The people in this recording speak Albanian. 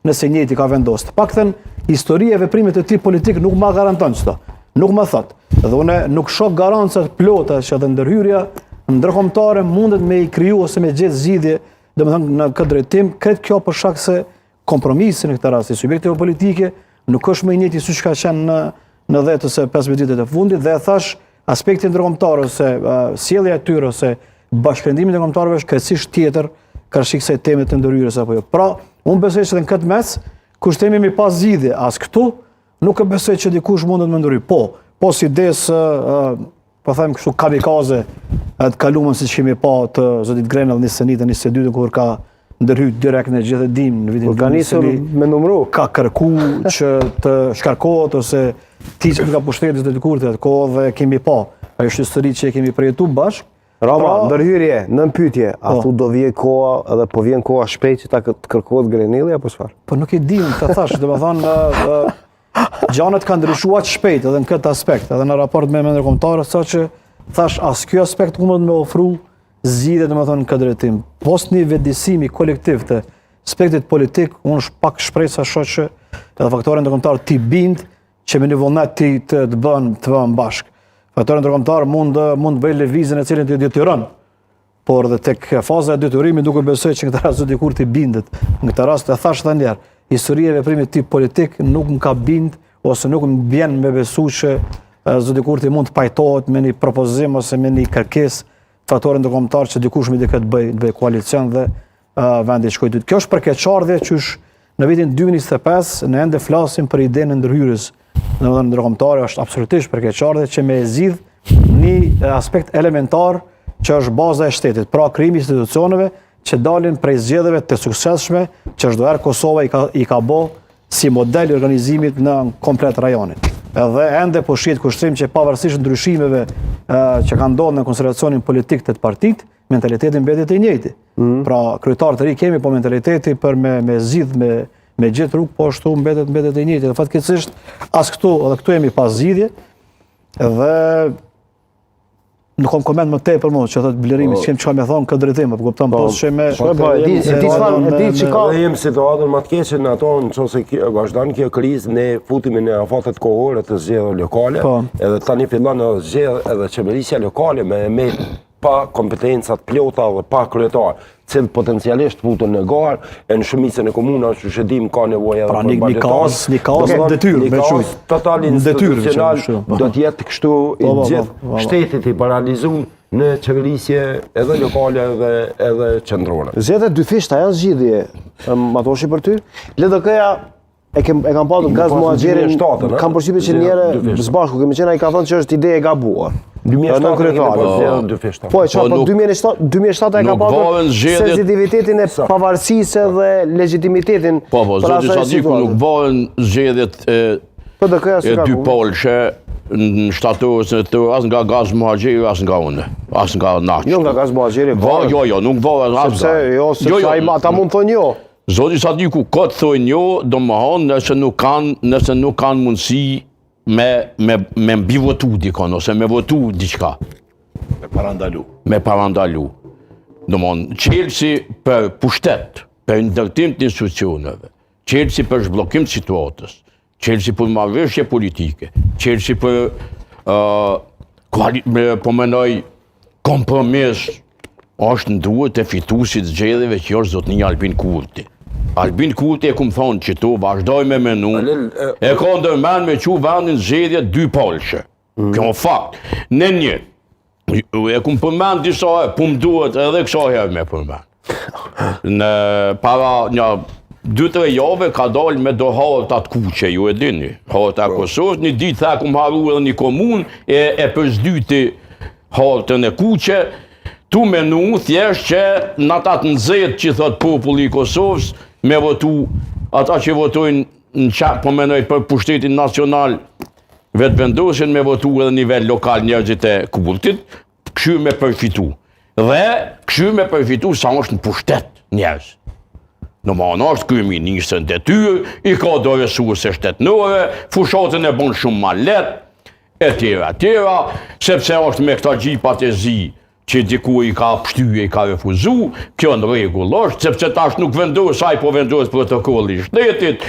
nëse njëti ka vendosur. Paktën historia e veprimit të tij politik nuk ma garanton çdo. Nuk më thot. Dhe unë nuk shoh garanca të plota që edhe ndërhyrja ndërkombëtare mundet me i kriju ose me gjetë zgjidhje, domethënë në këtë drejtim, kretë kjo për shkak se kompromisi në këtë rast i subjekteve politike nuk është më i njëjti siç ka qenë në 10 ose 15 ditët e fundit dhe thash aspekti ndërkombëtar ose sjellja e tyre ose bashkëndimi i ndërkombëtarëve është krejtësisht tjetër karshik se temat e ndërhyrjes apo jo. Pra, unë besoj se në këtë mes kushtemi mi pas zgjidhje as këtu, nuk e besoj që dikush mundet me ndërhyj. Po si desë, po them kështu kamikaze, të kaluamën siç kemi pa të zotit Grenell 21-22 kur ka ndërhyj direkt në gjithë dim në vitin organisëm me numru ka kërku që të shkarkohet ose ti që ka pushtetit të kurrë atë kohë dhe kemi pa. Ajo është histori që e kemi përjetuar bashkë. Rama, ndërhyrje, në pyetje, a thu do vjen koha edhe po vjen koha shpejt që ta kërkohet Grenelli apo çfarë? Po nuk e di, ta thash, domethënë gjanat kanë ndryshuar shpejt edhe në këtë aspekt, edhe në raport me ndërkombëtarët, saqë thash as ky aspekt mund të më ofru zgjidhje domethënë në këtë drejtim. Post një vetëdijsimi kolektiv të aspektit politik, unë pak shpresoj që edhe faktorët ndërkombëtar ti bind që me një vullnet të bën bashkë. Faktorët ndërkombëtar mund bëjë lëvizjen e cilën ti detyron. Por dhe tek faza e detyrimit duke besoj që në këtë rast dikur ti bindet. Në këtë rast e thash edhe një herë, historia e veprimit tip politik nuk më ka bind ose nuk më bjen me besu që zoti Kurti mund të pajtohet me një propozim ose me një kërkesë faktorë ndërkombëtar që dikush me dikë të bëj koalicion dhe vendi shkoj dytë. Kjo është për keqardhje që në vitin 2025 ne ende flasim për idenë e ndërhyrjes. Domethënë ndërkombëtare është absolutisht për keqardhje që me zgjidh një aspekt elementar që është baza e shtetit, pra krijimi i institucioneve që dalin prej zgjedhjeve të suksesshme që çdo herë Kosova i ka bë si model i organizimit në komplet rajonin. Edhe ende po shihet kushtrim që pavarësisht ndryshimeve që kanë ndodhur në konstelacionin politik të partit, mentaliteti mbetet i njëjti. Pra kryetar të ri kemi, po mentaliteti për me zgjidh me gjithë rrugë po ashtu mbetet i njëjti. Dhe fatkeqësisht as këtu edhe këtu jemi pas zgjidhje dhe nuk kam koment më tepër më që thotë blerimi që çka më thon këtë drejtim, po kupton po që me di që ka jemi situatën më të keqe në ato nëse vazhdon kjo krizë ne futemi në afatet kohore të zgjedhjeve lokale, edhe tani fillon të zgjedh edhe qeverisja lokale me pa kompetencat plota dhe pa kryetar, cilë potencialisht futën në garë, e në shumicën e komunave që dim ka nevojë edhe për bagjetar. Një kaos detyrë, një kaos total institucional do të jetë kështu i gjithë shtetit i paralizuar në qeverisje edhe lokale edhe qendrore. Zgjedhjet dy fishta janë zgjidhje, matoshi për ty? LDK-ja e kam pasur Gaz Muhaxherin, kam përshtypjen që njerë sbashku kemi qenë ai ka thënë që është ide e gabuar. 2007 dy fishta. Po, çfarë 2007 e ka pasur sensitivitetin e pavarësisë dhe legitimitetin. Po, zoti Sadiku nuk bëhen zgjedhjet e dy polshe në shtatorës në të as nga Gaz Muhaxheri as nga unë, as nga Naç. Jo nga Gaz Muhaxheri. Jo, nuk bëhen as. Sepse ata mund thonë jo. Zoti Sadiku këtë thojnë jo, domethënë nëse nuk kanë mundësi me mbivotu dikon ose me votu diçka. Me parandalu. Domethënë çelësi për pushtet, për ndërtim të institucioneve, çelësi për zhbllokim të situatës, çelësi për marrëveshje politike, çelësi për po mendoj kompromis është ndruhet e fituesit zgjedhjeve që është zotnia Albin Kurti. Albin Kurti e kum thonë që tu vazhdoj me menu, e ka ndërmend me që vendin zgjedhje dy polshe. Kjo fakt. Në një, e kum përmend disa herë, po më duhet edhe kësa herë me përmend. Në para një 2-3 javë ka dalë me do halët atë kuqe, ju e dini. Halët e Kosovës, një ditë tha kum haru edhe një komunë, e përzdyti halëtën e kuqe, tu menu thjesht që në atat nëzet që thot populli i Kosovës me votu, ata që votojnë në qapë, po menoj për pushtetin nacional vetë vendosin me votu edhe nivel lokal njerëzit e Kurtit, këshu me përfitu. Dhe këshu me përfitu sa është në pushtet njerëz. Në manë është kryeministrën detyrë, i ka do resurse shtetnore, fushatën e bon shumë ma let, e tjera, sepse është me këta gjipat e zi që diku i ka pshtyje, i ka refuzu, kjo në rregull është, sepse tash nuk vendos, ai po vendos protokolli i shtetit,